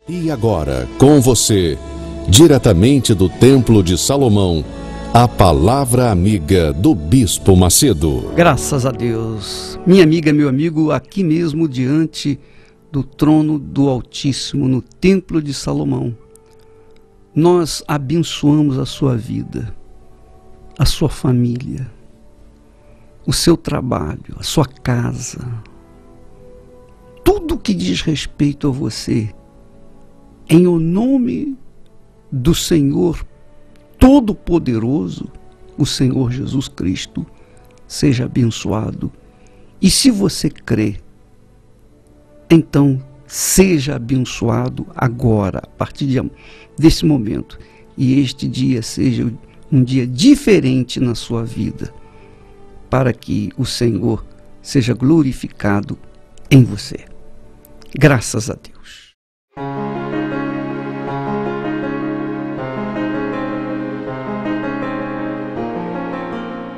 E agora, com você, diretamente do Templo de Salomão, a Palavra Amiga do Bispo Macedo. Graças a Deus. Minha amiga, meu amigo, aqui mesmo diante do trono do Altíssimo, no Templo de Salomão, nós abençoamos a sua vida, a sua família, o seu trabalho, a sua casa, tudo que diz respeito a você, em o nome do Senhor Todo-Poderoso, o Senhor Jesus Cristo, seja abençoado. E se você crê, então seja abençoado agora, a partir desse momento. E este dia seja um dia diferente na sua vida, para que o Senhor seja glorificado em você. Graças a Deus.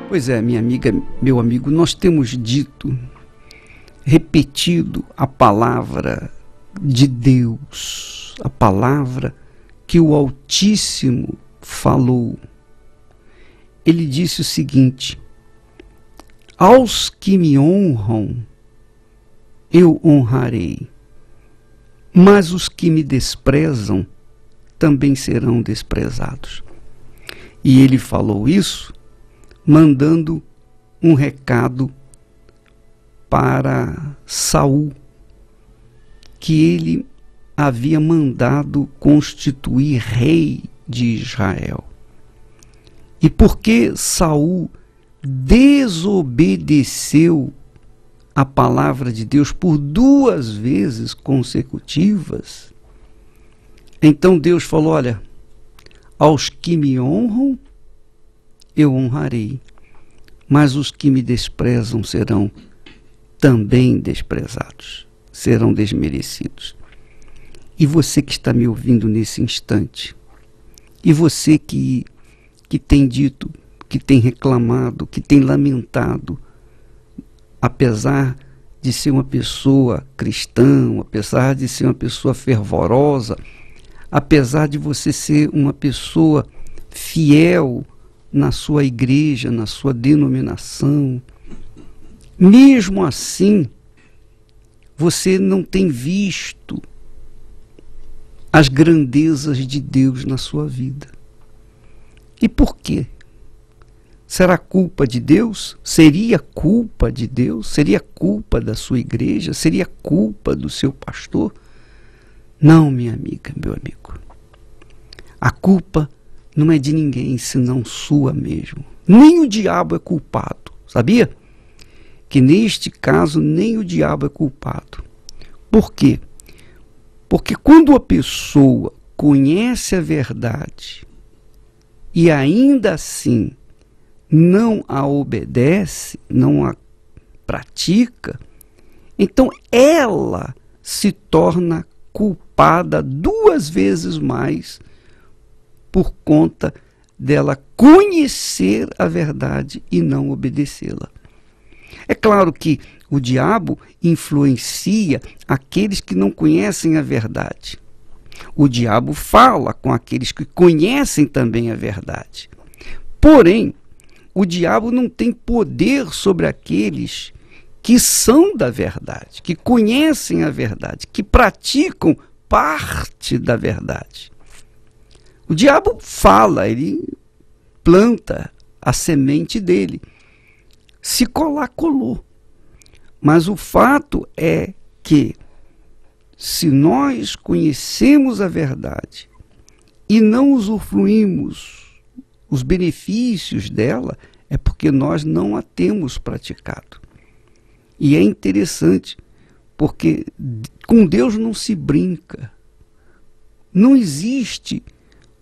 Pois é, minha amiga, meu amigo, nós temos dito, repetido a palavra de Deus, a palavra que o Altíssimo falou. Ele disse o seguinte: aos que me honram, eu honrarei, mas os que me desprezam também serão desprezados. E ele falou isso mandando um recado para Saul, que ele havia mandado constituir rei de Israel. E porque Saul desobedeceu a palavra de Deus por 2 vezes consecutivas, então Deus falou: olha, aos que me honram, eu honrarei, mas os que me desprezam serão também desprezados, serão desmerecidos. E você que está me ouvindo nesse instante, e você que tem dito, que tem reclamado, que tem lamentado, apesar de ser uma pessoa cristã, apesar de ser uma pessoa fervorosa, apesar de você ser uma pessoa fiel na sua igreja, na sua denominação, mesmo assim, você não tem visto as grandezas de Deus na sua vida. E por quê? Será culpa de Deus? Seria culpa de Deus? Seria culpa da sua igreja? Seria culpa do seu pastor? Não, minha amiga, meu amigo. A culpa não é de ninguém, senão sua mesmo. Nem o diabo é culpado, sabia? Que neste caso nem o diabo é culpado. Por quê? Porque quando a pessoa conhece a verdade e ainda assim não a obedece, não a pratica, então ela se torna culpada 2 vezes mais por conta dela conhecer a verdade e não obedecê-la. É claro que o diabo influencia aqueles que não conhecem a verdade. O diabo fala com aqueles que conhecem também a verdade. Porém, o diabo não tem poder sobre aqueles que são da verdade, que conhecem a verdade, que praticam parte da verdade. O diabo fala, ele planta a semente dele. Se colar, colou. Mas o fato é que, se nós conhecemos a verdade e não usufruímos os benefícios dela, é porque nós não a temos praticado. E é interessante, porque com Deus não se brinca. Não existe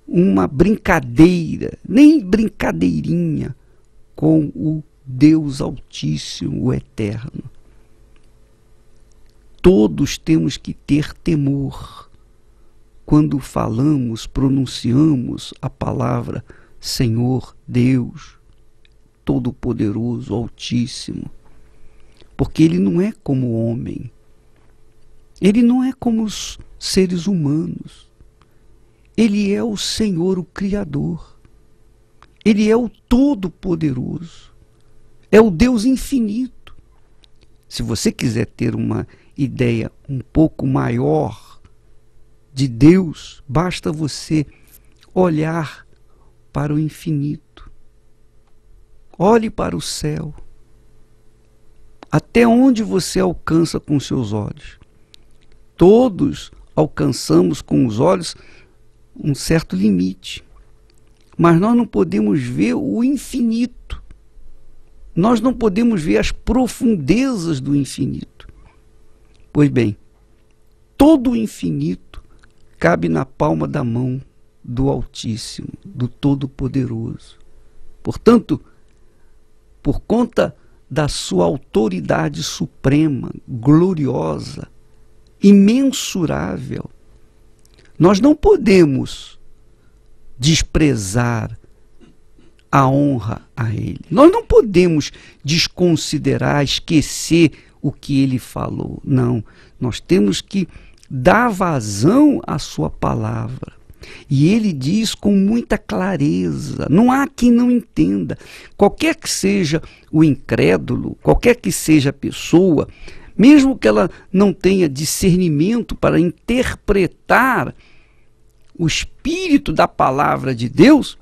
uma brincadeira, nem brincadeirinha com o Deus Altíssimo, o Eterno. Todos temos que ter temor quando falamos, pronunciamos a palavra Senhor, Deus, Todo-Poderoso, Altíssimo. Porque Ele não é como homem. Ele não é como os seres humanos. Ele é o Senhor, o Criador. Ele é o Todo-Poderoso. É o Deus infinito. Se você quiser ter uma ideia um pouco maior de Deus, basta você olhar para o infinito. Olhe para o céu. Até onde você alcança com seus olhos? Todos alcançamos com os olhos um certo limite. Mas nós não podemos ver o infinito. Nós não podemos ver as profundezas do infinito. Pois bem, todo o infinito cabe na palma da mão do Altíssimo, do Todo-Poderoso. Portanto, por conta da sua autoridade suprema, gloriosa, imensurável, nós não podemos desprezar a honra a Ele. Nós não podemos desconsiderar, esquecer o que Ele falou. Não, nós temos que dar vazão à sua palavra. E Ele diz com muita clareza, não há quem não entenda. Qualquer que seja o incrédulo, qualquer que seja a pessoa, mesmo que ela não tenha discernimento para interpretar o espírito da palavra de Deus,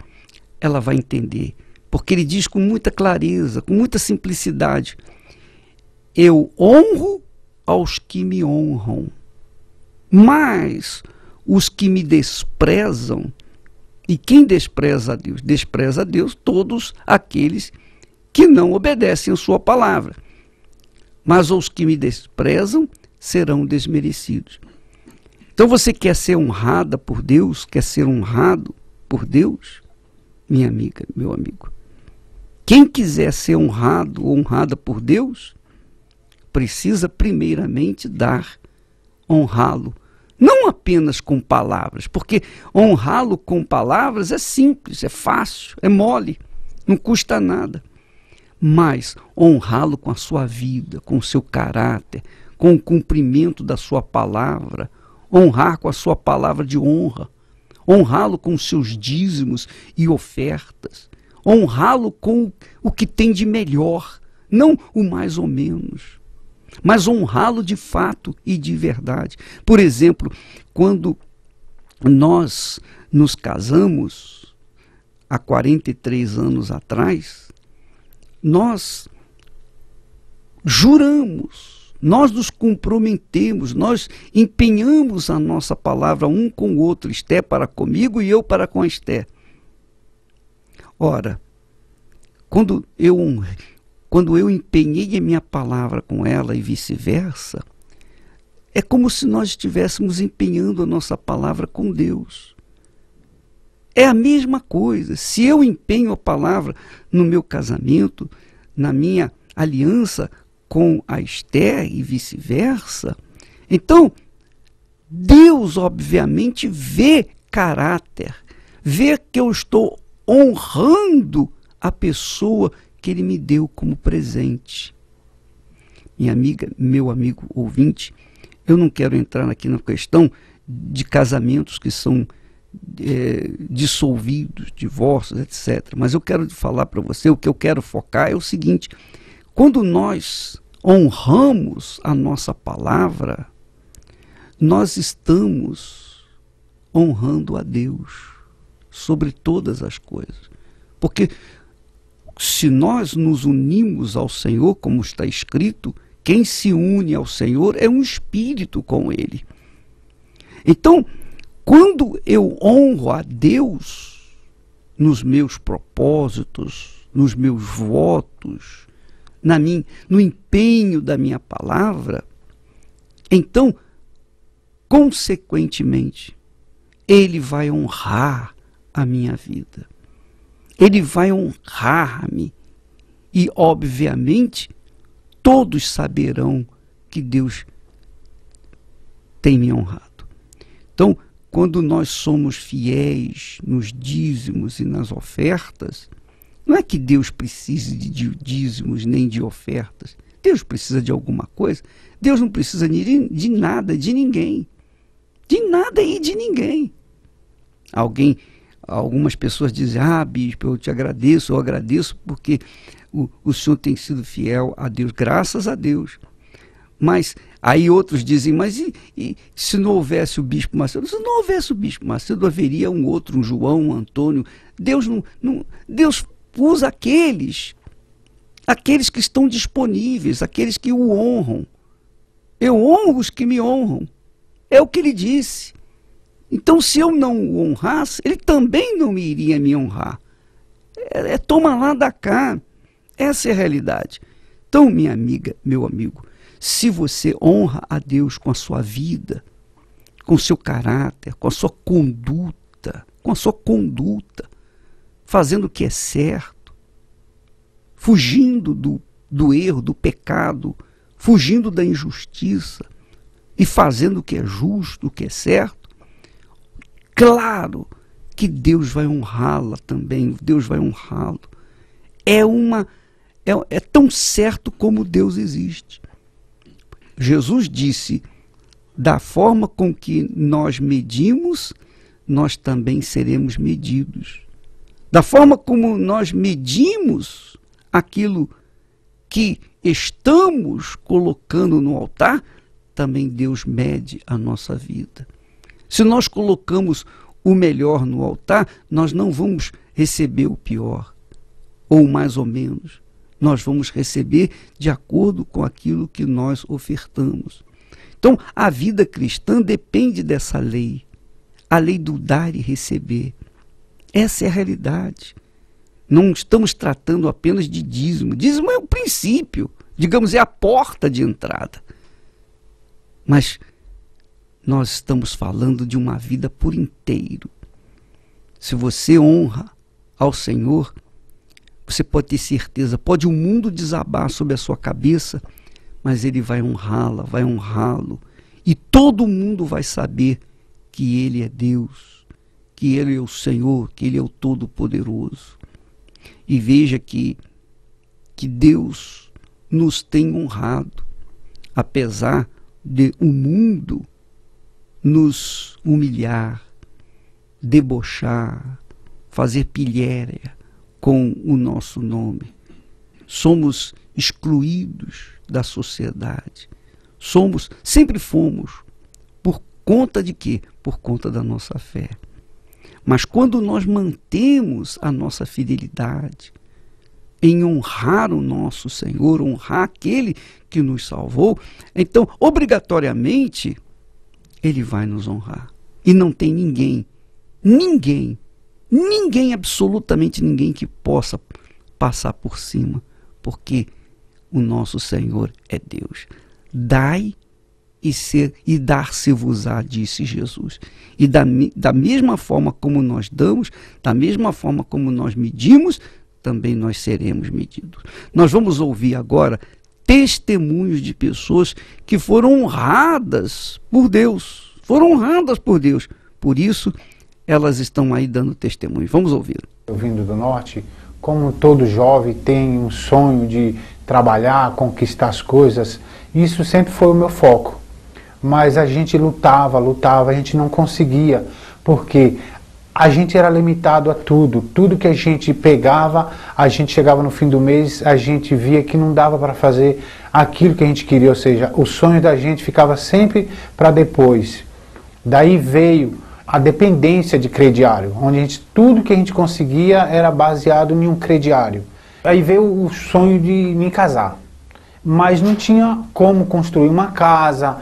ela vai entender. Porque Ele diz com muita clareza, com muita simplicidade: eu honro aos que me honram, mas os que me desprezam, e quem despreza a Deus? Despreza a Deus todos aqueles que não obedecem a sua palavra. Mas os que me desprezam serão desmerecidos. Então você quer ser honrada por Deus? Quer ser honrado por Deus? Minha amiga, meu amigo. Quem quiser ser honrado ou honrada por Deus, precisa primeiramente honrá-lo. Não apenas com palavras, porque honrá-lo com palavras é simples, é fácil, é mole, não custa nada. Mas honrá-lo com a sua vida, com o seu caráter, com o cumprimento da sua palavra, honrar com a sua palavra de honra, honrá-lo com os seus dízimos e ofertas, honrá-lo com o que tem de melhor, não o mais ou menos, mas honrá-lo de fato e de verdade. Por exemplo, quando nós nos casamos, há 43 anos atrás, nós juramos, nós nos comprometemos, nós empenhamos a nossa palavra um com o outro, Esther para comigo e eu para com a Esther. Ora, quando eu empenhei a minha palavra com ela e vice-versa, é como se nós estivéssemos empenhando a nossa palavra com Deus. É a mesma coisa. Se eu empenho a palavra no meu casamento, na minha aliança com a Esther e vice-versa, então Deus obviamente vê caráter, vê que eu estou honrando a pessoa que Ele me deu como presente. Minha amiga, meu amigo ouvinte, eu não quero entrar aqui na questão de casamentos que são dissolvidos, divórcios, etc. Mas eu quero falar para você, o que eu quero focar é o seguinte: quando nós honramos a nossa palavra, nós estamos honrando a Deus sobre todas as coisas. Porque se nós nos unimos ao Senhor, como está escrito, quem se une ao Senhor é um espírito com Ele. Então, quando eu honro a Deus nos meus propósitos, nos meus votos, no empenho da minha palavra, então, consequentemente, Ele vai honrar a minha vida. Ele vai honrar-me. E, obviamente, todos saberão que Deus tem me honrado. Então, quando nós somos fiéis nos dízimos e nas ofertas, não é que Deus precise de dízimos nem de ofertas. Deus precisa de alguma coisa? Deus não precisa de nada, de ninguém. De nada e de ninguém. Algumas pessoas dizem, bispo, eu agradeço porque o senhor tem sido fiel a Deus, graças a Deus. Mas aí outros dizem, mas e se não houvesse o bispo Macedo? Se não houvesse o bispo Macedo, haveria um outro, um João, um Antônio. Deus usa aqueles que estão disponíveis, aqueles que o honram. Eu honro os que me honram. É o que ele disse. Então, se eu não o honrasse, ele também não iria me honrar. Toma lá da cá. Essa é a realidade. Então, minha amiga, meu amigo, se você honra a Deus com a sua vida, com o seu caráter, com a sua conduta, fazendo o que é certo, fugindo do erro, do pecado, fugindo da injustiça e fazendo o que é justo, o que é certo, claro que Deus vai honrá-la também, Deus vai honrá-lo. É tão certo como Deus existe. Jesus disse, da forma com que nós medimos, nós também seremos medidos. Da forma como nós medimos aquilo que estamos colocando no altar, também Deus mede a nossa vida. Se nós colocamos o melhor no altar, nós não vamos receber o pior, ou mais ou menos. Nós vamos receber de acordo com aquilo que nós ofertamos. Então, a vida cristã depende dessa lei, a lei do dar e receber. Essa é a realidade. Não estamos tratando apenas de dízimo. Dízimo é o princípio, digamos, é a porta de entrada. Mas nós estamos falando de uma vida por inteiro. Se você honra ao Senhor, você pode ter certeza, pode o mundo desabar sobre a sua cabeça, mas Ele vai honrá-la, vai honrá-lo. E todo mundo vai saber que Ele é Deus, que Ele é o Senhor, que Ele é o Todo-Poderoso. E veja que Deus nos tem honrado, apesar de o mundo nos humilhar, debochar, fazer pilhéria com o nosso nome. Somos excluídos da sociedade. Sempre fomos. Por conta de quê? Por conta da nossa fé. Mas quando nós mantemos a nossa fidelidade em honrar o nosso Senhor, honrar aquele que nos salvou, então, obrigatoriamente, Ele vai nos honrar. E não tem ninguém, absolutamente ninguém que possa passar por cima, porque o nosso Senhor é Deus. Dai e dar-se-vos-á, disse Jesus. E da mesma forma como nós damos, da mesma forma como nós medimos, também nós seremos medidos. Nós vamos ouvir agora testemunhos de pessoas que foram honradas por Deus. Por isso, elas estão aí dando testemunho. Vamos ouvir. Eu vindo do norte, como todo jovem tem um sonho de trabalhar, conquistar as coisas, isso sempre foi o meu foco. Mas a gente lutava, a gente não conseguia, porque a gente era limitado a tudo que a gente pegava, a gente chegava no fim do mês, a gente via que não dava para fazer aquilo que a gente queria, ou seja, o sonho da gente ficava sempre para depois. Daí veio a dependência de crediário, onde tudo que a gente conseguia era baseado em um crediário. Aí veio o sonho de me casar, mas não tinha como construir uma casa.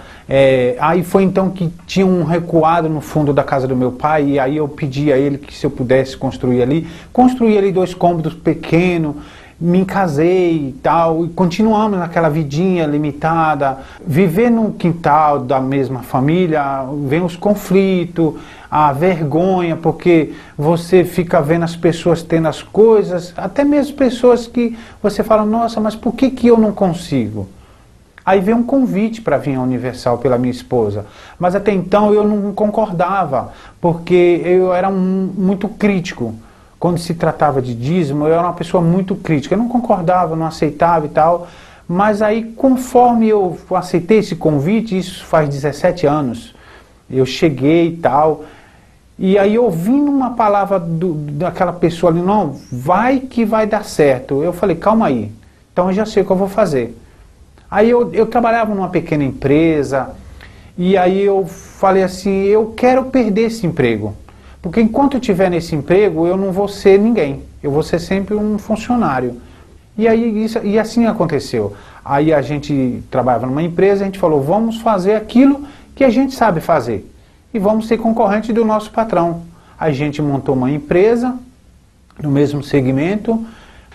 Aí foi então que tinha um recuado no fundo da casa do meu pai, e aí eu pedi a ele que se eu pudesse construir ali 2 cômodos pequenos, me casei e tal, e continuamos naquela vidinha limitada, viver no quintal da mesma família, vem os conflitos, a vergonha, porque você fica vendo as pessoas tendo as coisas, até mesmo pessoas que você fala, nossa, mas por que eu não consigo? Aí veio um convite para vir à Universal pela minha esposa, mas até então eu não concordava, porque eu era muito crítico. Quando se tratava de dízimo, eu era uma pessoa muito crítica, eu não concordava, não aceitava e tal, Mas aí, conforme eu aceitei esse convite, isso faz 17 anos, eu cheguei e tal, e aí ouvindo uma palavra daquela pessoa ali, não, vai que vai dar certo. Eu falei, calma aí, então eu já sei o que eu vou fazer. Aí eu trabalhava numa pequena empresa, e aí eu falei assim, eu quero perder esse emprego. Porque enquanto eu estiver nesse emprego, eu não vou ser ninguém. Eu vou ser sempre um funcionário. E aí e assim aconteceu. Aí a gente trabalhava numa empresa, a gente falou, vamos fazer aquilo que a gente sabe fazer. E vamos ser concorrente do nosso patrão. A gente montou uma empresa no mesmo segmento,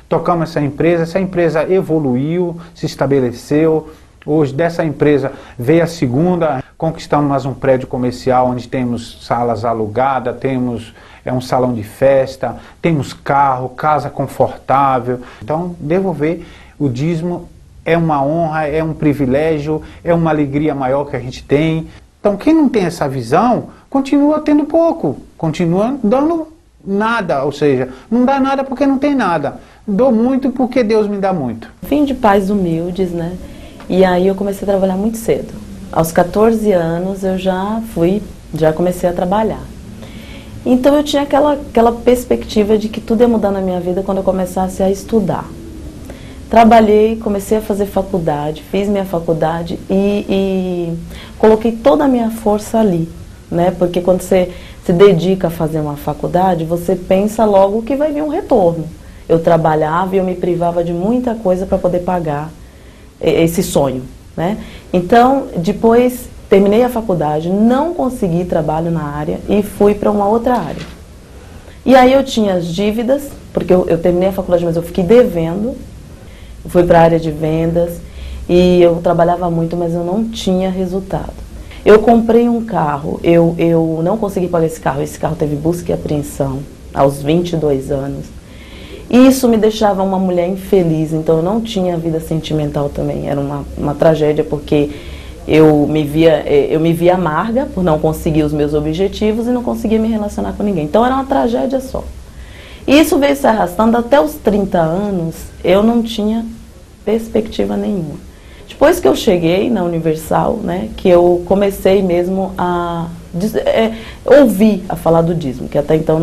tocamos essa empresa evoluiu, se estabeleceu. Hoje dessa empresa veio a segunda, conquistamos mais um prédio comercial onde temos salas alugadas, temos um salão de festa, temos carro, casa confortável. Então, devolver o dízimo é uma honra, é um privilégio, é uma alegria maior que a gente tem. Então, quem não tem essa visão, continua tendo pouco, continua dando nada, ou seja, não dá nada porque não tem nada. Dou muito porque Deus me dá muito. Vim de pais humildes, né? E aí eu comecei a trabalhar muito cedo. Aos 14 anos eu já comecei a trabalhar. Então eu tinha aquela perspectiva de que tudo ia mudar na minha vida quando eu começasse a estudar. Trabalhei, comecei a fazer faculdade, fiz minha faculdade e coloquei toda a minha força ali, né? Porque quando você se dedica a fazer uma faculdade, você pensa logo que vai vir um retorno. Eu trabalhava e eu me privava de muita coisa para poder pagar esse sonho, né? Então, depois terminei a faculdade, não consegui trabalho na área e fui para uma outra área. E aí eu tinha as dívidas, porque eu terminei a faculdade, mas eu fiquei devendo. Fui para a área de vendas e eu trabalhava muito, mas eu não tinha resultado. Eu comprei um carro, eu não consegui pagar esse carro teve busca e apreensão aos 22 anos. E isso me deixava uma mulher infeliz, então eu não tinha vida sentimental também. Era uma tragédia, porque eu me via amarga por não conseguir os meus objetivos e não conseguia me relacionar com ninguém. Então era uma tragédia só. E isso veio se arrastando até os 30 anos, eu não tinha perspectiva nenhuma. Depois que eu cheguei na Universal, né, que eu comecei mesmo a ouvir a falar do dízimo, que até então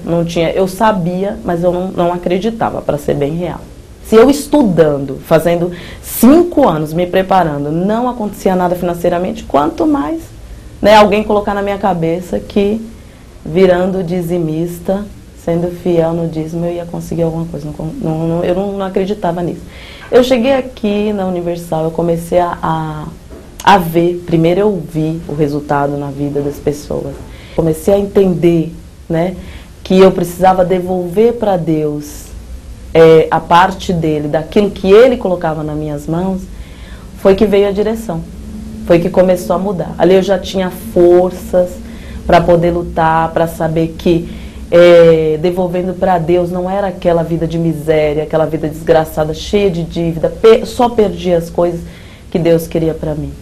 não tinha, eu sabia, mas eu não acreditava, para ser bem real. Se eu estudando, fazendo 5 anos, me preparando, não acontecia nada financeiramente, quanto mais, né, alguém colocar na minha cabeça que virando dizimista, sendo fiel no dízimo, eu ia conseguir alguma coisa. Eu não acreditava nisso. Eu cheguei aqui na Universal, eu comecei a ver, primeiro eu vi o resultado na vida das pessoas. Comecei a entender, né, que eu precisava devolver para Deus a parte dele, daquilo que ele colocava nas minhas mãos. Foi que veio a direção, foi que começou a mudar. Ali eu já tinha forças para poder lutar, para saber que devolvendo para Deus não era aquela vida de miséria, aquela vida desgraçada, cheia de dívida, só perdia as coisas que Deus queria para mim.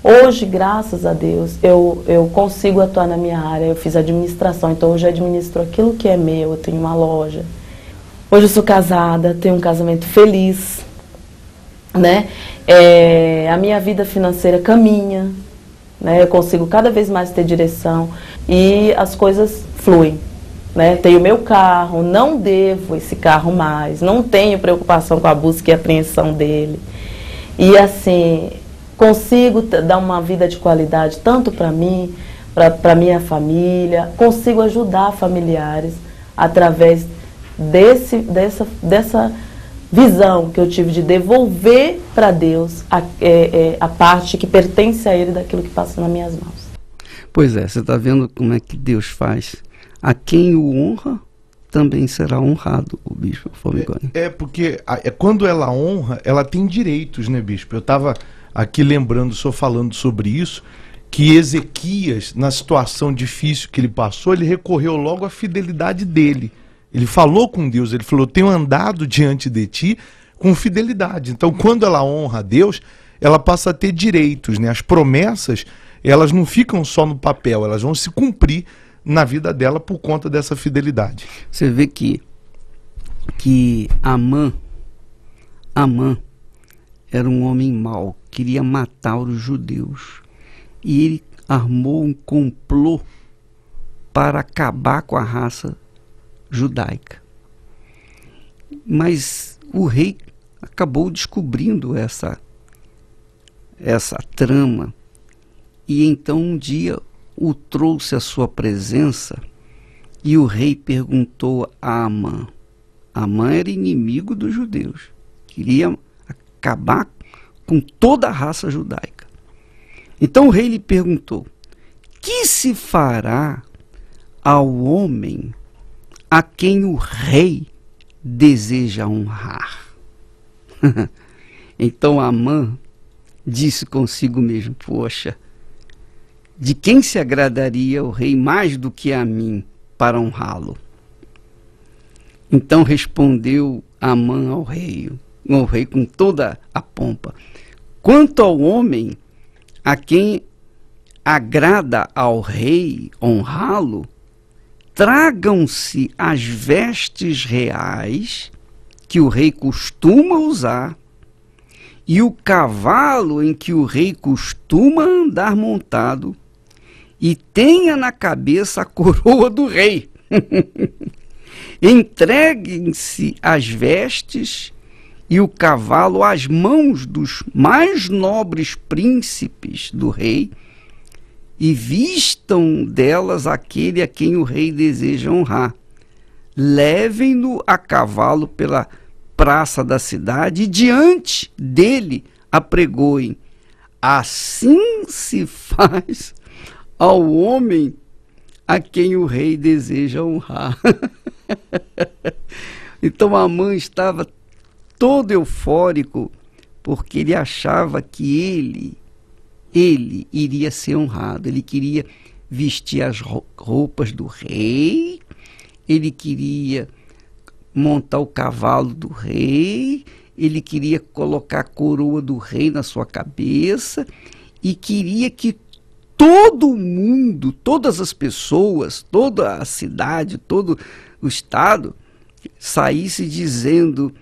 Hoje, graças a Deus, eu consigo atuar na minha área. Eu fiz administração, então hoje eu administro aquilo que é meu, eu tenho uma loja. Hoje eu sou casada, tenho um casamento feliz, né? A minha vida financeira caminha, né? Eu consigo cada vez mais ter direção e as coisas fluem. Né? Tenho meu carro, não devo esse carro mais, não tenho preocupação com a busca e apreensão dele. E assim, consigo dar uma vida de qualidade tanto para mim, para minha família, consigo ajudar familiares através dessa visão que eu tive de devolver para Deus a parte que pertence a Ele daquilo que passa nas minhas mãos. Pois é, você está vendo como é que Deus faz. A quem o honra, também será honrado, o bispo Formigoni. Porque quando ela honra, ela tem direitos, né, bispo? Eu estava aqui lembrando, só falando sobre isso, que Ezequias, na situação difícil que ele passou, ele recorreu logo à fidelidade dele. Ele falou com Deus, ele falou, tenho andado diante de ti com fidelidade. Então, quando ela honra a Deus, ela passa a ter direitos, né? As promessas, elas não ficam só no papel, elas vão se cumprir na vida dela por conta dessa fidelidade. Você vê que Amã, era um homem mau, queria matar os judeus. E ele armou um complô para acabar com a raça judaica. Mas o rei acabou descobrindo essa trama, e então um dia o trouxe à sua presença, e o rei perguntou a Amã. Amã era inimigo dos judeus, queria acabar com toda a raça judaica. Então o rei lhe perguntou: que se fará ao homem a quem o rei deseja honrar? Então Amã disse consigo mesmo: poxa, de quem se agradaria o rei mais do que a mim para honrá-lo? Então respondeu Amã ao rei com toda a pompa: quanto ao homem a quem agrada ao rei honrá-lo, tragam-se as vestes reais que o rei costuma usar e o cavalo em que o rei costuma andar montado, e tenha na cabeça a coroa do rei. Entreguem-se as vestes e o cavalo às mãos dos mais nobres príncipes do rei, e vistam delas aquele a quem o rei deseja honrar. Levem-no a cavalo pela praça da cidade e diante dele apregoem. Assim se faz ao homem a quem o rei deseja honrar. Então Amã estava todo eufórico, porque ele achava que ele iria ser honrado. Ele queria vestir as roupas do rei, ele queria montar o cavalo do rei, ele queria colocar a coroa do rei na sua cabeça, e queria que todo mundo, todas as pessoas, toda a cidade, todo o estado saísse dizendo: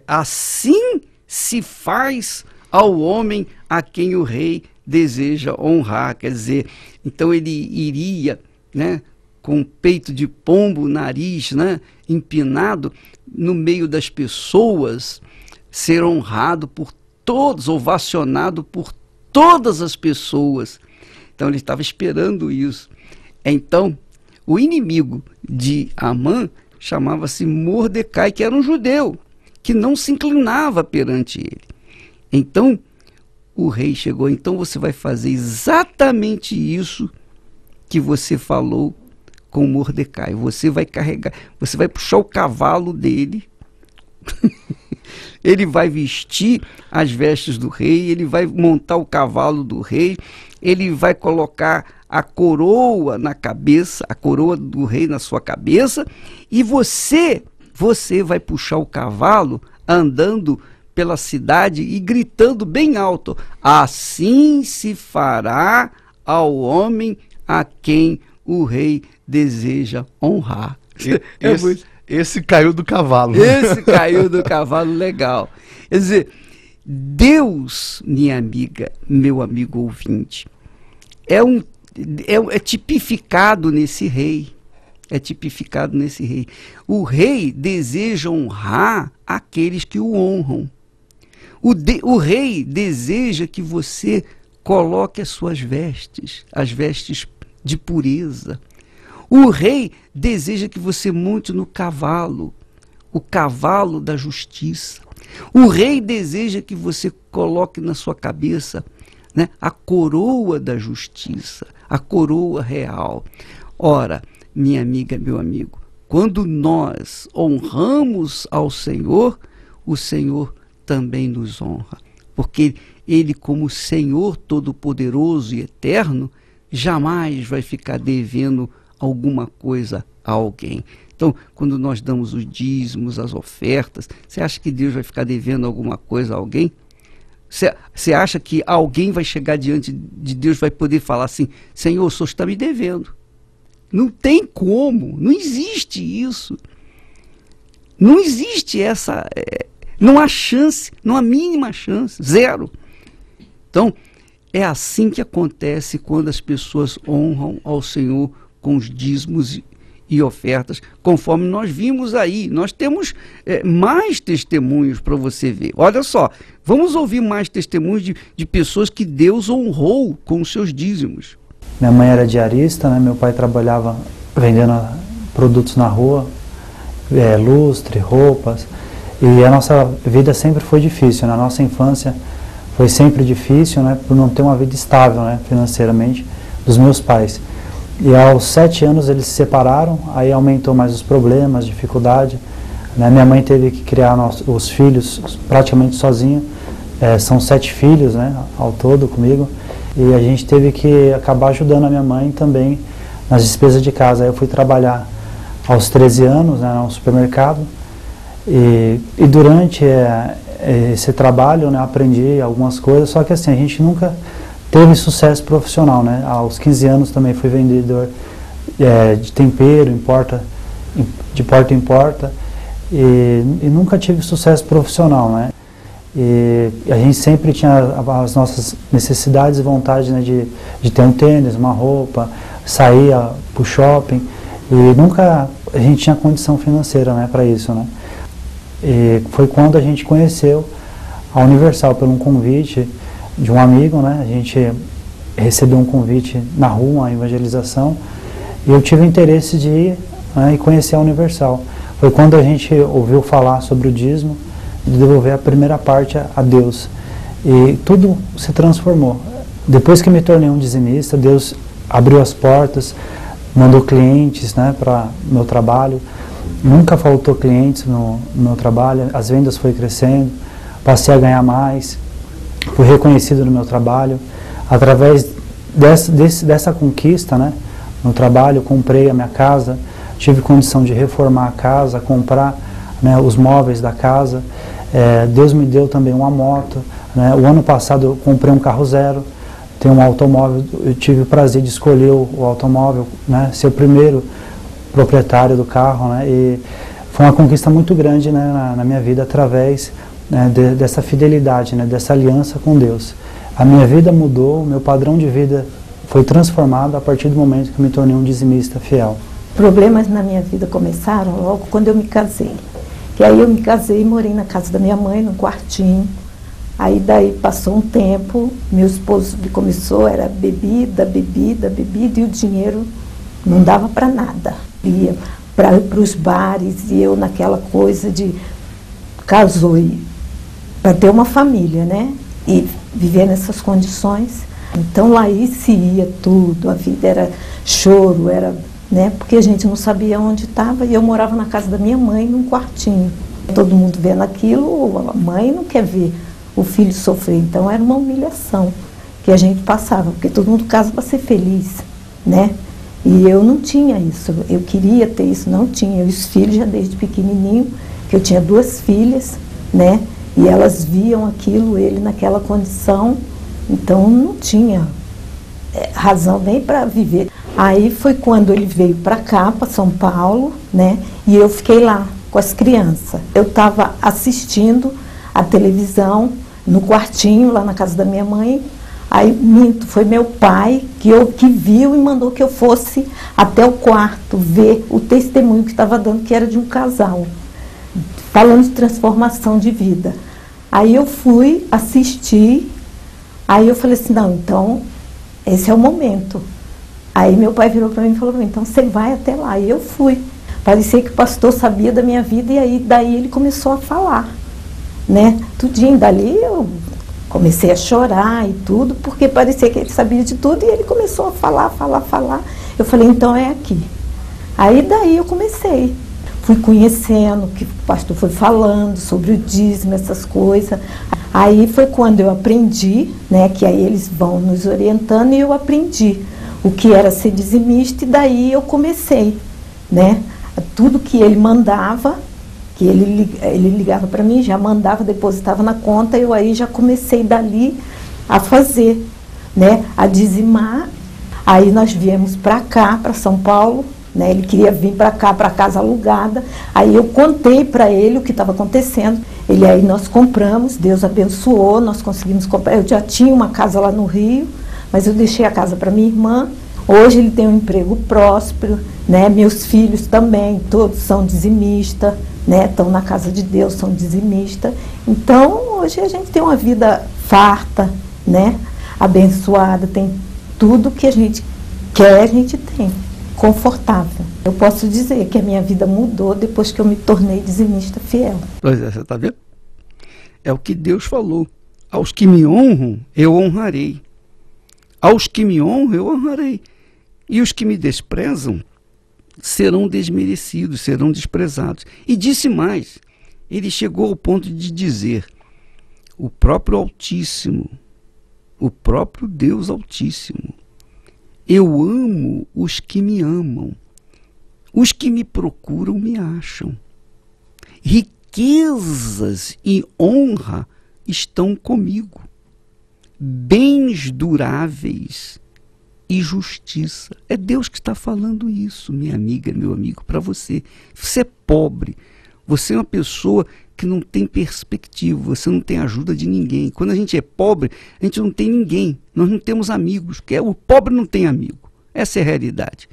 assim se faz ao homem a quem o rei deseja honrar. Quer dizer, então ele iria, né, com peito de pombo, nariz, né, empinado, no meio das pessoas, ser honrado por todos, ovacionado por todas as pessoas. Então ele estava esperando isso. Então, o inimigo de Amã chamava-se Mordecai, que era um judeu, que não se inclinava perante ele. Então, o rei chegou: então você vai fazer exatamente isso que você falou com Mordecai. Você vai carregar, você vai puxar o cavalo dele, ele vai vestir as vestes do rei, ele vai montar o cavalo do rei, ele vai colocar a coroa na cabeça, a coroa do rei na sua cabeça, e você vai puxar o cavalo andando pela cidade e gritando bem alto: assim se fará ao homem a quem o rei deseja honrar. Esse caiu do cavalo. Esse caiu do cavalo, legal. Quer dizer, Deus, minha amiga, meu amigo ouvinte, é tipificado nesse rei. É tipificado nesse rei. O rei deseja honrar aqueles que o honram. O rei deseja que você coloque as suas vestes, as vestes de pureza. O rei deseja que você monte no cavalo, o cavalo da justiça. O rei deseja que você coloque na sua cabeça, né, a coroa da justiça, a coroa real. Ora, minha amiga, meu amigo, quando nós honramos ao Senhor, o Senhor também nos honra, porque Ele, como Senhor Todo-Poderoso e Eterno, jamais vai ficar devendo alguma coisa a alguém. Então, quando nós damos os dízimos, as ofertas, você acha que Deus vai ficar devendo alguma coisa a alguém? Você acha que alguém vai chegar diante de Deus, vai poder falar assim: Senhor, o Senhor está me devendo? Não tem como, não existe isso. Não existe Não há chance, não há mínima chance, zero. Então, é assim que acontece quando as pessoas honram ao Senhor com os dízimos e ofertas, conforme nós vimos aí. Nós temos mais testemunhos para você ver. Olha só, vamos ouvir mais testemunhos de pessoas que Deus honrou com os seus dízimos. Minha mãe era diarista, né? Meu pai trabalhava vendendo produtos na rua, lustre, roupas, e a nossa vida sempre foi difícil, né? A nossa infância foi sempre difícil, né? Por não ter uma vida estável, né? Financeiramente, dos meus pais. E aos 7 anos eles se separaram, aí aumentou mais os problemas, dificuldade, né? Minha mãe teve que criar os filhos praticamente sozinha, são 7 filhos, né? Ao todo comigo, e a gente teve que acabar ajudando a minha mãe também nas despesas de casa. Aí eu fui trabalhar aos 13 anos, né? No supermercado, e durante esse trabalho, né? Aprendi algumas coisas, só que assim, a gente nunca teve sucesso profissional, né? Aos 15 anos também fui vendedor de tempero, de porta em porta, e nunca tive sucesso profissional, né? E a gente sempre tinha as nossas necessidades e vontade, né, de ter um tênis, uma roupa, sair para o shopping, e nunca a gente tinha condição financeira, né, para isso, né? E foi quando a gente conheceu a Universal por um convite de um amigo, né? A gente recebeu um convite na rua, uma evangelização, e eu tive interesse de ir, né, e conhecer a Universal. Foi quando a gente ouviu falar sobre o dízimo, de devolver a primeira parte a Deus, e tudo se transformou. Depois que me tornei um dizimista, Deus abriu as portas, mandou clientes, né, para o meu trabalho. Nunca faltou clientes no meu trabalho, as vendas foram crescendo, passei a ganhar mais, fui reconhecido no meu trabalho. Através dessa conquista, né, no trabalho, comprei a minha casa, tive condição de reformar a casa, comprar, né, os móveis da casa. Deus me deu também uma moto, né? O ano passado eu comprei um carro zero, tenho um automóvel, eu tive o prazer de escolher o automóvel, né, ser o primeiro proprietário do carro, né? E foi uma conquista muito grande, né, na minha vida, através, né, dessa fidelidade, né, dessa aliança com Deus. A minha vida mudou, o meu padrão de vida foi transformado a partir do momento que eu me tornei um dizimista fiel. Problemas na minha vida começaram logo quando eu me casei. E aí eu me casei e morei na casa da minha mãe, num quartinho. Aí daí passou um tempo, meu esposo começou, era bebida, e o dinheiro não dava para nada. Ia para os bares, e eu naquela coisa de casou para ter uma família, né? E viver nessas condições. Então lá se ia tudo, a vida era choro, era, né? Porque a gente não sabia onde estava, e eu morava na casa da minha mãe, num quartinho. Todo mundo vendo aquilo, a mãe não quer ver o filho sofrer, então era uma humilhação que a gente passava, porque todo mundo casa para ser feliz, né? E eu não tinha isso, eu queria ter isso, não tinha. Os filhos já desde pequenininho, que eu tinha 2 filhas, né? E elas viam aquilo, ele naquela condição, então não tinha razão nem para viver. Aí foi quando ele veio para cá, para São Paulo, né? E eu fiquei lá com as crianças. Eu estava assistindo a televisão no quartinho, lá na casa da minha mãe. Aí, foi meu pai que viu e mandou que eu fosse até o quarto ver o testemunho que estava dando, que era de um casal, falando de transformação de vida. Aí eu fui assistir, aí eu falei assim, não, então, esse é o momento. Aí meu pai virou para mim e falou, então você vai até lá. E eu fui. Parecia que o pastor sabia da minha vida, e aí daí ele começou a falar, né? Tudinho dali eu comecei a chorar e tudo, porque parecia que ele sabia de tudo, e ele começou a falar. Eu falei, então é aqui. Aí daí eu comecei. Fui conhecendo, que o pastor foi falando sobre o dízimo, essas coisas. Aí foi quando eu aprendi, né, que aí eles vão nos orientando, e eu aprendi o que era ser dizimista, e daí eu comecei, né? Tudo que ele mandava, que ele ligava para mim, já mandava, depositava na conta, eu aí já comecei dali a fazer, né, a dizimar. Aí nós viemos para cá, para São Paulo, né? Ele queria vir para cá, para casa alugada. Aí eu contei para ele o que estava acontecendo. Aí nós compramos, Deus abençoou, nós conseguimos comprar. Eu já tinha uma casa lá no Rio, mas eu deixei a casa para minha irmã. Hoje ele tem um emprego próspero, né? Meus filhos também, todos são dizimistas, né? Estão na casa de Deus, são dizimistas. Então, hoje a gente tem uma vida farta, né? Abençoada, tem tudo que a gente quer, a gente tem, confortável. Eu posso dizer que a minha vida mudou depois que eu me tornei dizimista fiel. Pois é, você está vendo? É o que Deus falou. Aos que me honram, eu honrarei. Aos que me honram, eu honrarei. E os que me desprezam serão desmerecidos, serão desprezados. E disse mais, ele chegou ao ponto de dizer, o próprio Altíssimo, o próprio Deus Altíssimo, eu amo os que me amam, os que me procuram me acham. Riquezas e honra estão comigo, bens duráveis e justiça. É Deus que está falando isso, minha amiga, meu amigo, para você. Você é pobre, você é uma pessoa que não tem perspectiva, você não tem ajuda de ninguém. Quando a gente é pobre, a gente não tem ninguém, nós não temos amigos, o pobre não tem amigo. Essa é a realidade.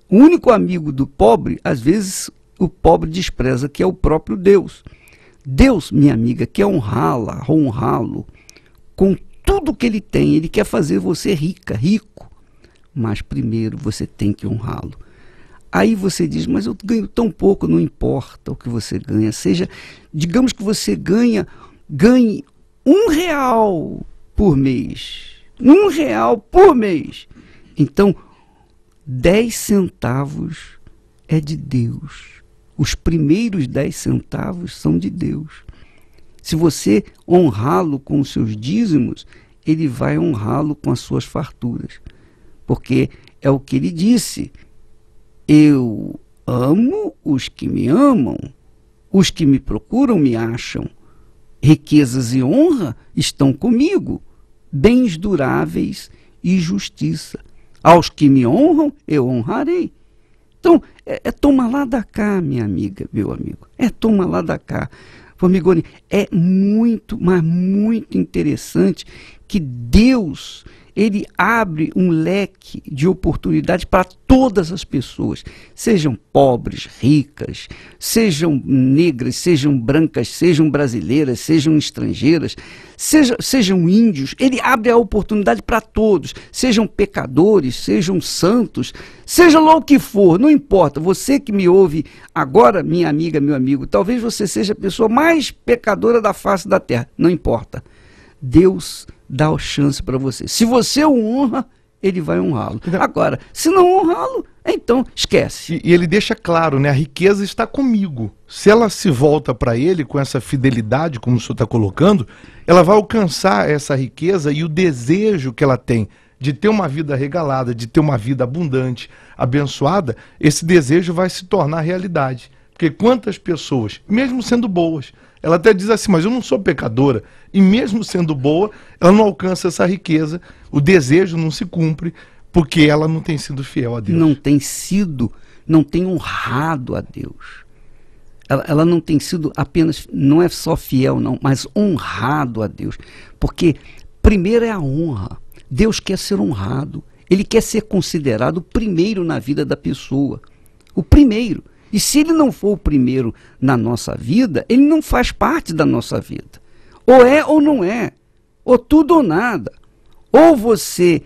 O único amigo do pobre, às vezes, o pobre despreza, que é o próprio Deus. Deus, minha amiga, quer honrá-lo com tudo que ele tem. Ele quer fazer você rico. Mas primeiro você tem que honrá-lo. Aí você diz, mas eu ganho tão pouco, não importa o que você ganha. Seja, digamos que você ganhe R$1 por mês. R$1 por mês. Então, 10 centavos é de Deus. Os primeiros 10 centavos são de Deus. Se você honrá-lo com os seus dízimos, ele vai honrá-lo com as suas farturas. Porque é o que ele disse, eu amo os que me amam, os que me procuram me acham, riquezas e honra estão comigo, bens duráveis e justiça. Aos que me honram, eu honrarei. Então, é toma lá da cá, minha amiga, meu amigo, é toma lá da cá. Formigoni, é muito, mas muito interessante que Deus, ele abre um leque de oportunidade para todas as pessoas, sejam pobres, ricas, sejam negras, sejam brancas, sejam brasileiras, sejam estrangeiras, sejam índios. Ele abre a oportunidade para todos, sejam pecadores, sejam santos, seja lá o que for, não importa. Você que me ouve agora, minha amiga, meu amigo, talvez você seja a pessoa mais pecadora da face da terra, não importa. Deus dá a chance para você. Se você o honra, ele vai honrá-lo. Agora, se não honrá-lo, então esquece. E ele deixa claro, né? A riqueza está comigo. Se ela se volta para ele com essa fidelidade, como o senhor está colocando, ela vai alcançar essa riqueza e o desejo que ela tem de ter uma vida regalada, de ter uma vida abundante, abençoada, esse desejo vai se tornar realidade. Porque quantas pessoas, mesmo sendo boas, ela até diz assim, mas eu não sou pecadora, e mesmo sendo boa, ela não alcança essa riqueza, o desejo não se cumpre, porque ela não tem sido fiel a Deus. Não tem honrado a Deus. Ela não tem sido apenas, não é só fiel não, mas honrado a Deus. Porque primeiro é a honra. Deus quer ser honrado. Ele quer ser considerado o primeiro na vida da pessoa. O primeiro. E se ele não for o primeiro na nossa vida, ele não faz parte da nossa vida. Ou é ou não é. Ou tudo ou nada. Ou você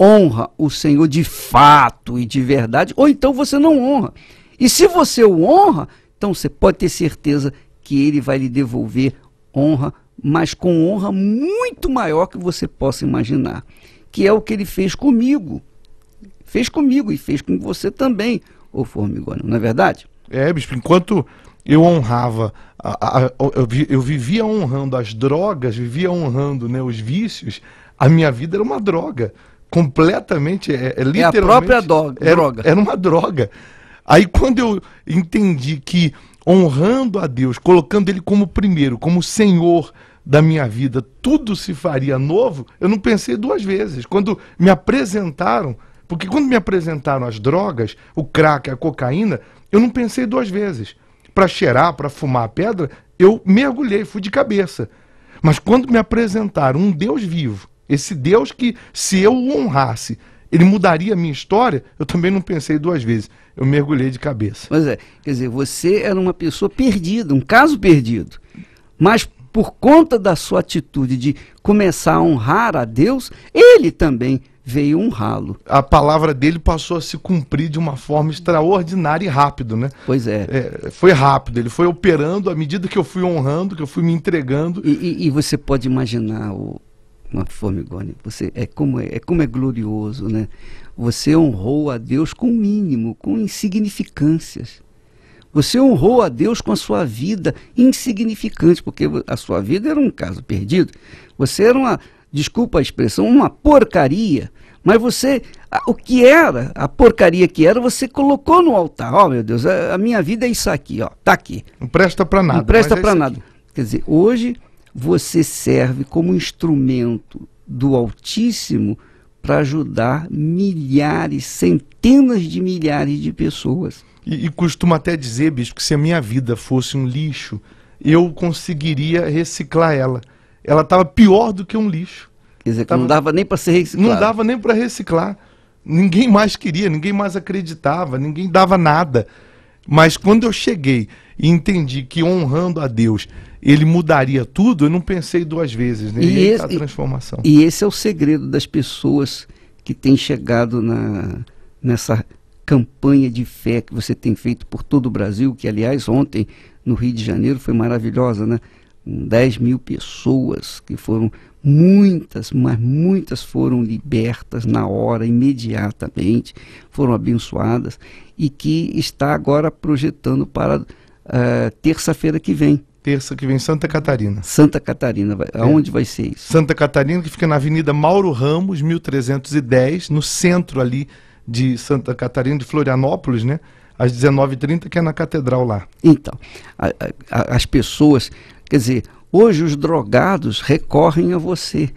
honra o Senhor de fato e de verdade, ou então você não honra. E se você o honra, então você pode ter certeza que ele vai lhe devolver honra, mas com honra muito maior que você possa imaginar. Que é o que ele fez comigo. Fez comigo e fez com você também. Ô Formigoni, não é verdade? É, bispo, enquanto eu honrava, eu vivia honrando as drogas, vivia honrando, né, os vícios, a minha vida era uma droga, completamente, literalmente... É a própria droga. Era uma droga. Aí quando eu entendi que honrando a Deus, colocando Ele como primeiro, como Senhor da minha vida, tudo se faria novo, eu não pensei duas vezes. Quando me apresentaram Porque quando me apresentaram as drogas, o crack, a cocaína, eu não pensei 2 vezes. Para cheirar, para fumar a pedra, eu mergulhei, fui de cabeça. Mas quando me apresentaram um Deus vivo, esse Deus que, se eu o honrasse, ele mudaria a minha história, eu também não pensei 2 vezes. Eu mergulhei de cabeça. Pois é, quer dizer, você era uma pessoa perdida, um caso perdido. Mas por conta da sua atitude de começar a honrar a Deus, ele também veio honrá-lo. A palavra dele passou a se cumprir de uma forma extraordinária e rápido, né? Pois é. Foi rápido, ele foi operando à medida que eu fui honrando, que eu fui me entregando. E você pode imaginar uma formigone, é como é glorioso, né? Você honrou a Deus com o mínimo, com insignificâncias. Você honrou a Deus com a sua vida insignificante, porque a sua vida era um caso perdido. Você era desculpa a expressão, uma porcaria. Mas o que era, a porcaria que era, você colocou no altar. Ó, meu Deus, a minha vida é isso aqui, ó, tá aqui. Não presta para nada. Não presta para nada. Quer dizer, hoje você serve como instrumento do Altíssimo para ajudar milhares, centenas de milhares de pessoas. E costumo até dizer, bispo, que se a minha vida fosse um lixo, eu conseguiria reciclar ela. Ela estava pior do que um lixo. Quer dizer, que não dava nem para ser reciclado. Não dava nem para reciclar. Ninguém mais queria, ninguém mais acreditava, ninguém dava nada. Mas quando eu cheguei e entendi que honrando a Deus, ele mudaria tudo, eu não pensei 2 vezes, né? E essa transformação. E esse é o segredo das pessoas que têm chegado nessa campanha de fé que você tem feito por todo o Brasil, que aliás ontem no Rio de Janeiro foi maravilhosa, né? 10 mil pessoas que foram, muitas, mas muitas foram libertas na hora, imediatamente, foram abençoadas e que está agora projetando para terça-feira que vem. Terça que vem, Santa Catarina. Santa Catarina, aonde vai ser isso? Santa Catarina, que fica na Avenida Mauro Ramos, 1310, no centro ali de Santa Catarina, de Florianópolis, né? Às 19h30, que é na Catedral lá. Então, as pessoas, quer dizer, hoje os drogados recorrem a você,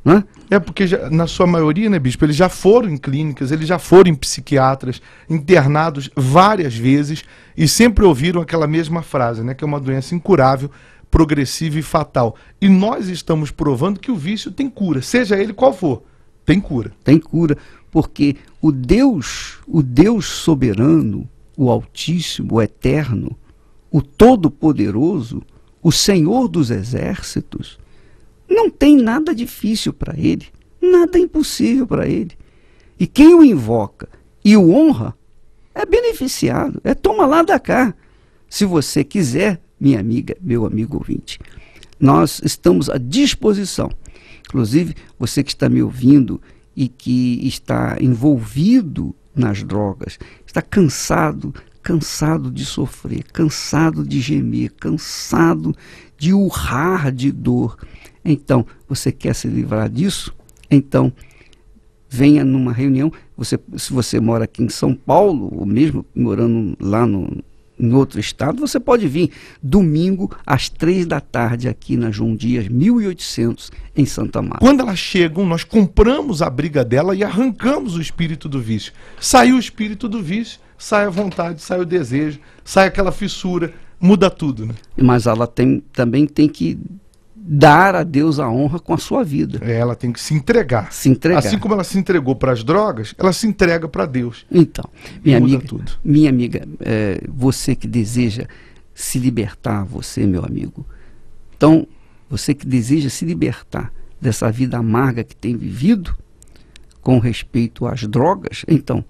né? É porque na sua maioria, né, bispo, eles já foram em clínicas, eles já foram em psiquiatras, internados várias vezes e sempre ouviram aquela mesma frase, né, que é uma doença incurável, progressiva e fatal. E nós estamos provando que o vício tem cura, seja ele qual for, tem cura. Tem cura, porque o Deus soberano, o Altíssimo, o Eterno, o Todo-Poderoso, o Senhor dos Exércitos, não tem nada difícil para ele, nada impossível para ele. E quem o invoca e o honra é beneficiado, é toma lá da cá. Se você quiser, minha amiga, meu amigo ouvinte, nós estamos à disposição. Inclusive, você que está me ouvindo e que está envolvido nas drogas, está cansado de sofrer, cansado de gemer, cansado de urrar de dor. Então, você quer se livrar disso? Então, venha numa reunião. Se você mora aqui em São Paulo, ou mesmo morando lá em outro estado, você pode vir domingo às 15h aqui na João Dias, 1800, em Santa Marta. Quando elas chegam, nós compramos a briga dela e arrancamos o espírito do vício. Saiu o espírito do vício, sai a vontade, sai o desejo, sai aquela fissura, muda tudo, né? Mas ela também tem que dar a Deus a honra com a sua vida. Ela tem que se entregar. Se entregar. Assim como ela se entregou para as drogas, ela se entrega para Deus. Então, tudo. Minha amiga, você que deseja se libertar, você, meu amigo. Então, você que deseja se libertar dessa vida amarga que tem vivido com respeito às drogas, então,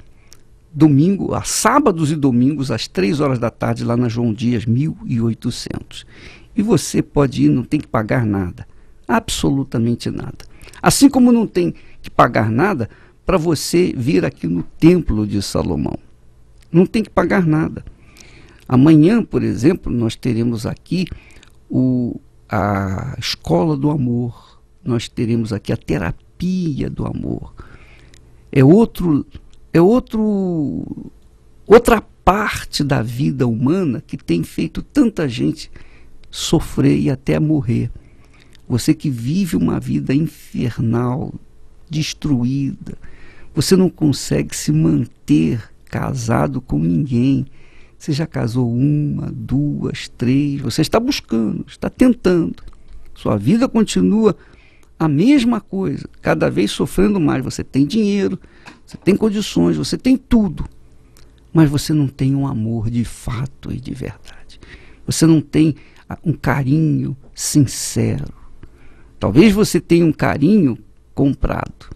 sábados e domingos, às 15h, lá na João Dias, 1800. E você pode ir, não tem que pagar nada, absolutamente nada. Assim como não tem que pagar nada para você vir aqui no Templo de Salomão. Não tem que pagar nada. Amanhã, por exemplo, nós teremos aqui a Escola do Amor. Nós teremos aqui a Terapia do Amor. Outra parte da vida humana que tem feito tanta gente sofrer e até morrer. Você que vive uma vida infernal, destruída, Você não consegue se manter casado com ninguém. Você já casou 1, 2, 3, você está buscando, está tentando. Sua vida continua a mesma coisa, cada vez sofrendo mais. Você tem dinheiro, você tem condições, você tem tudo, mas você não tem um amor de fato e de verdade. Você não tem um carinho sincero. Talvez você tenha um carinho comprado.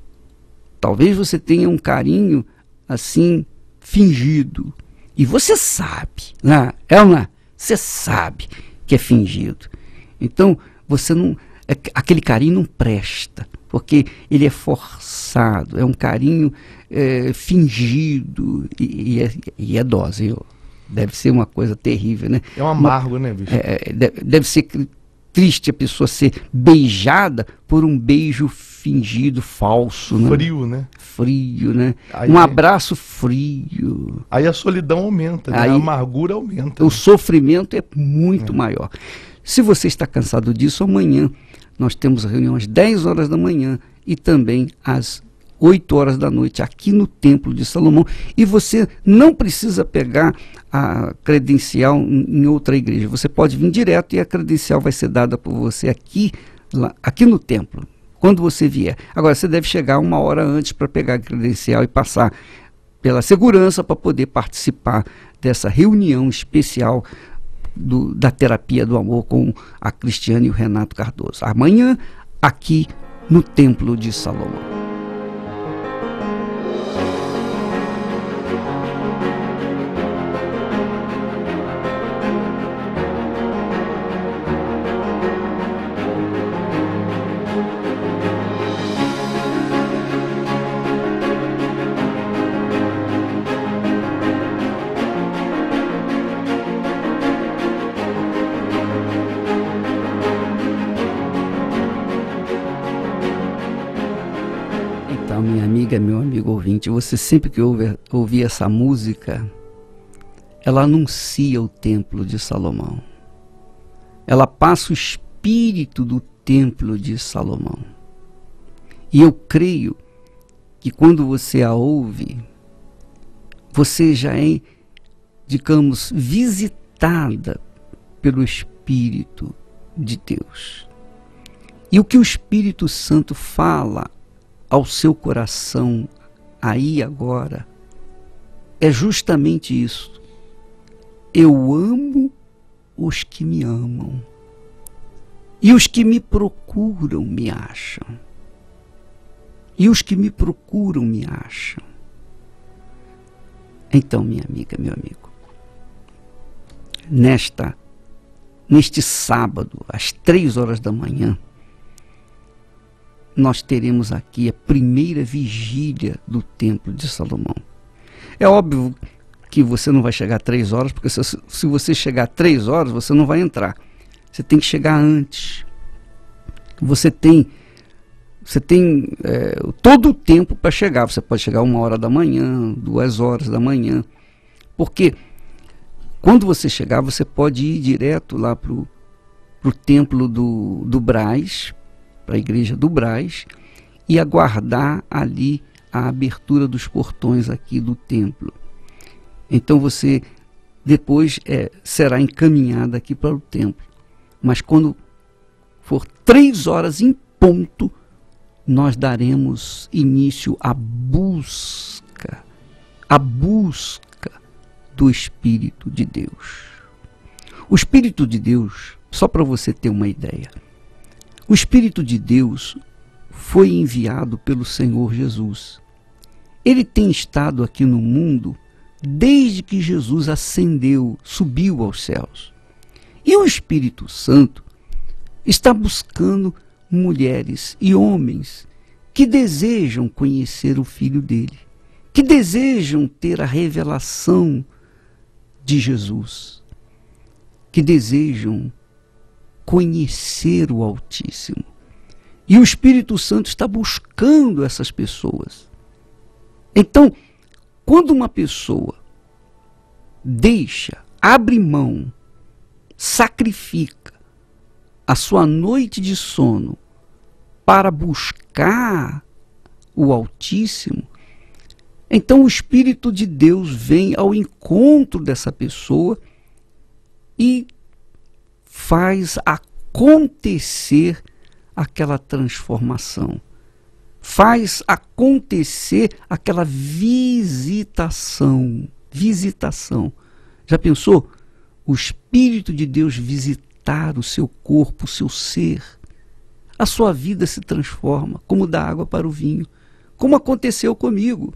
Talvez você tenha um carinho assim fingido. E você sabe, né? Você sabe que é fingido. Então, você não, aquele carinho não presta, porque ele é forçado, é um carinho fingido e é dose. Deve ser uma coisa terrível, né? É um amargo, né, bicho? Deve ser triste a pessoa ser beijada por um beijo fingido, falso, né? Frio, né? Frio, né? Aí, um abraço frio. Aí a solidão aumenta, né? Aí, a amargura aumenta. O né? sofrimento é muito maior. Se você está cansado disso, amanhã nós temos reunião às 10 horas da manhã e também às 8 horas da noite, aqui no Templo de Salomão. E você não precisa pegar a credencial em outra igreja. Você pode vir direto e a credencial vai ser dada por você aqui no templo, quando você vier. Agora, você deve chegar 1 hora antes para pegar a credencial e passar pela segurança para poder participar dessa reunião especial da terapia do amor com a Cristiane e o Renato Cardoso. Amanhã, aqui no Templo de Salomão. Então, minha amiga, meu amigo ouvinte, você sempre que ouvir essa música, ela anuncia o Templo de Salomão. Ela passa o espírito do Templo de Salomão. E eu creio que quando você a ouve, você já é, digamos, visitada pelo Espírito de Deus. E o que o Espírito Santo fala ao seu coração aí agora é justamente isso. Eu amo os que me amam, e os que me procuram me acham. E os que me procuram me acham. Então, minha amiga, meu amigo, neste sábado, às 3 horas da manhã, nós teremos aqui a primeira vigília do Templo de Salomão. É óbvio que você não vai chegar 3 horas, porque se você chegar 3 horas, você não vai entrar. Você tem que chegar antes. Você tem todo o tempo para chegar. Você pode chegar 1 hora da manhã, 2 horas da manhã. Porque quando você chegar, você pode ir direto lá para o templo do Brás, para a igreja do Brás, e aguardar ali a abertura dos portões aqui do templo. Então você depois será encaminhado aqui para o templo. Mas quando for 3 horas em ponto, nós daremos início à busca do Espírito de Deus. O Espírito de Deus, só para você ter uma ideia, o Espírito de Deus foi enviado pelo Senhor Jesus. Ele tem estado aqui no mundo desde que Jesus ascendeu, subiu aos céus. E o Espírito Santo está buscando mulheres e homens que desejam conhecer o Filho dele, que desejam ter a revelação de Jesus, que desejam conhecer o Altíssimo. E o Espírito Santo está buscando essas pessoas. Então, quando uma pessoa abre mão, sacrifica a sua noite de sono para buscar o Altíssimo, Então o Espírito de Deus vem ao encontro dessa pessoa e faz acontecer aquela transformação. Faz acontecer aquela visitação. Visitação. Já pensou? O Espírito de Deus visitar o seu corpo, o seu ser. A sua vida se transforma, como da água para o vinho. Como aconteceu comigo.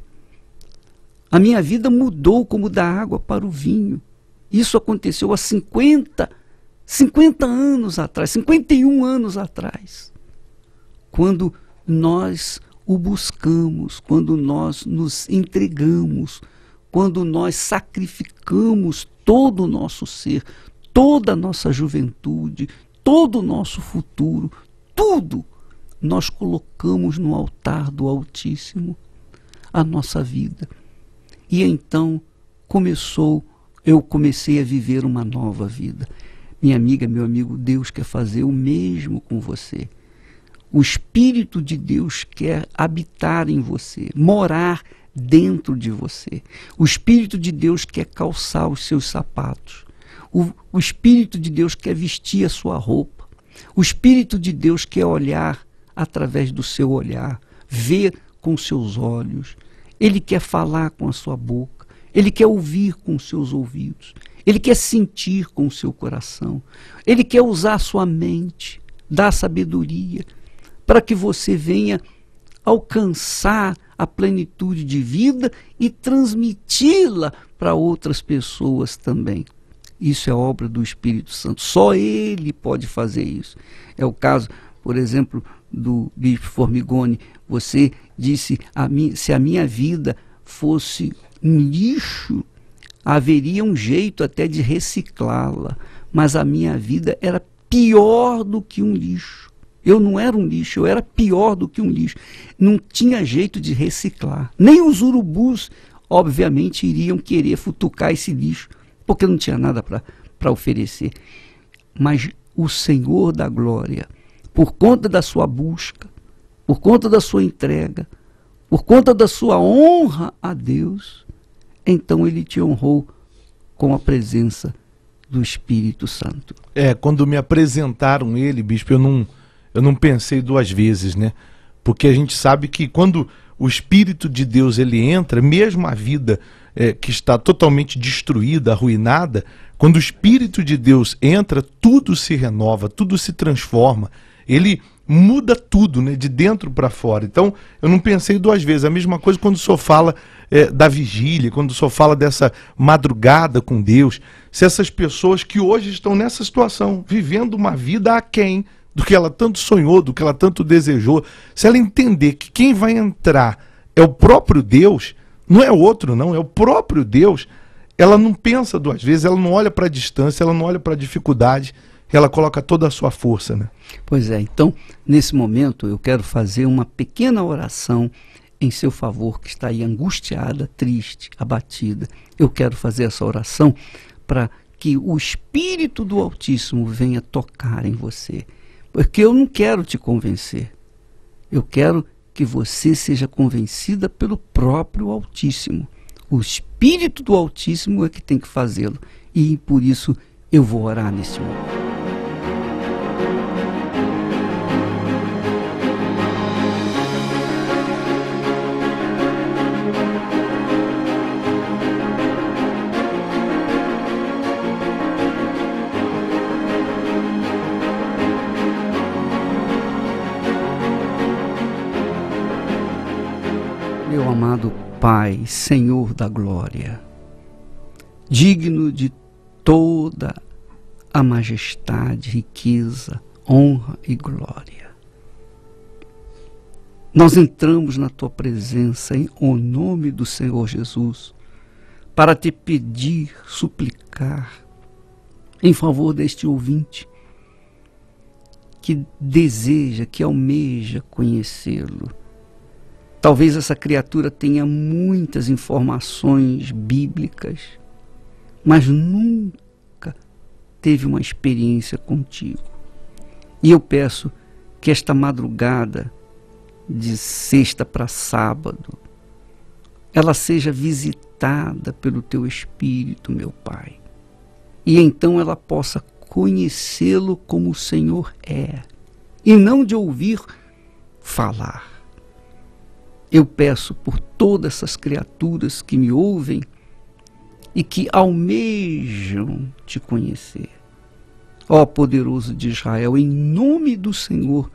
A minha vida mudou como da água para o vinho. Isso aconteceu há 50 anos atrás, 51 anos atrás. Quando nós o buscamos, quando nós nos entregamos, quando nós sacrificamos todo o nosso ser, toda a nossa juventude, todo o nosso futuro, tudo nós colocamos no altar do Altíssimo, a nossa vida. E então eu comecei a viver uma nova vida. Minha amiga, meu amigo, Deus quer fazer o mesmo com você. O Espírito de Deus quer habitar em você, morar dentro de você. O Espírito de Deus quer calçar os seus sapatos. O Espírito de Deus quer vestir a sua roupa. O Espírito de Deus quer olhar através do seu olhar, ver com seus olhos. Ele quer falar com a sua boca. Ele quer ouvir com os seus ouvidos. Ele quer sentir com o seu coração. Ele quer usar a sua mente, dar sabedoria, para que você venha alcançar a plenitude de vida e transmiti-la para outras pessoas também. Isso é obra do Espírito Santo. Só Ele pode fazer isso. É o caso, por exemplo, do Bispo Formigoni. Você disse, se a minha vida fosse um lixo, haveria um jeito até de reciclá-la. Mas a minha vida era pior do que um lixo. Eu não era um lixo, eu era pior do que um lixo. Não tinha jeito de reciclar. Nem os urubus, obviamente, iriam querer futucar esse lixo, porque não tinha nada para oferecer. Mas o Senhor da glória, por conta da sua busca, por conta da sua entrega, por conta da sua honra a Deus, então Ele te honrou com a presença do Espírito Santo. Quando me apresentaram Ele, bispo, eu não pensei duas vezes, né? Porque a gente sabe que quando o Espírito de Deus ele entra, mesmo a vida que está totalmente destruída, arruinada, quando o Espírito de Deus entra, tudo se renova, tudo se transforma. Ele muda tudo, né? De dentro para fora. Então, eu não pensei duas vezes. A mesma coisa quando o senhor fala da vigília, quando o senhor fala dessa madrugada com Deus. Se essas pessoas que hoje estão nessa situação, vivendo uma vida aquém do que ela tanto sonhou, do que ela tanto desejou, se ela entender que quem vai entrar é o próprio Deus, não é outro não, é o próprio Deus, ela não pensa duas vezes, ela não olha para a distância, ela não olha para a dificuldade, ela coloca toda a sua força, né? Pois é, então, nesse momento eu quero fazer uma pequena oração em seu favor, que está aí angustiada, triste, abatida. Eu quero fazer essa oração para que o Espírito do Altíssimo venha tocar em você. Porque eu não quero te convencer. Eu quero que você seja convencida pelo próprio Altíssimo. O Espírito do Altíssimo é que tem que fazê-lo. E por isso eu vou orar neste momento. Meu amado Pai, Senhor da glória, digno de toda a majestade, riqueza, honra e glória, nós entramos na Tua presença em nome do Senhor Jesus para te pedir, suplicar em favor deste ouvinte que deseja, que almeja conhecê-lo. Talvez essa criatura tenha muitas informações bíblicas, mas nunca teve uma experiência contigo. E eu peço que esta madrugada, de sexta para sábado, ela seja visitada pelo teu Espírito, meu Pai. E então ela possa conhecê-lo como o Senhor é, e não de ouvir falar. Eu peço por todas essas criaturas que me ouvem e que almejam te conhecer. Ó poderoso de Israel, em nome do Senhor,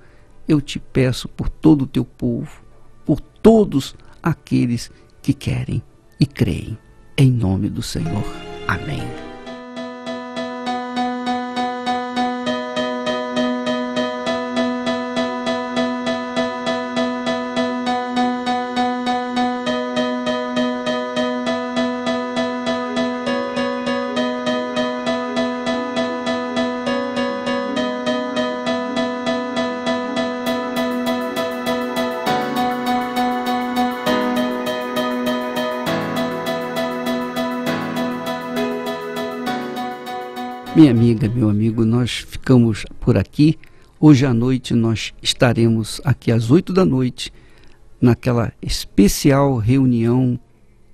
eu te peço por todo o teu povo, por todos aqueles que querem e creem. Em nome do Senhor. Amém. Minha amiga, meu amigo, nós ficamos por aqui. Hoje à noite nós estaremos aqui às 8 da noite, naquela especial reunião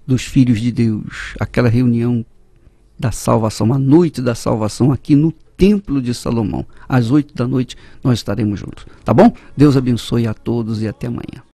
dos filhos de Deus, aquela reunião da salvação, a noite da salvação aqui no Templo de Salomão. Às 8 da noite nós estaremos juntos, tá bom? Deus abençoe a todos e até amanhã.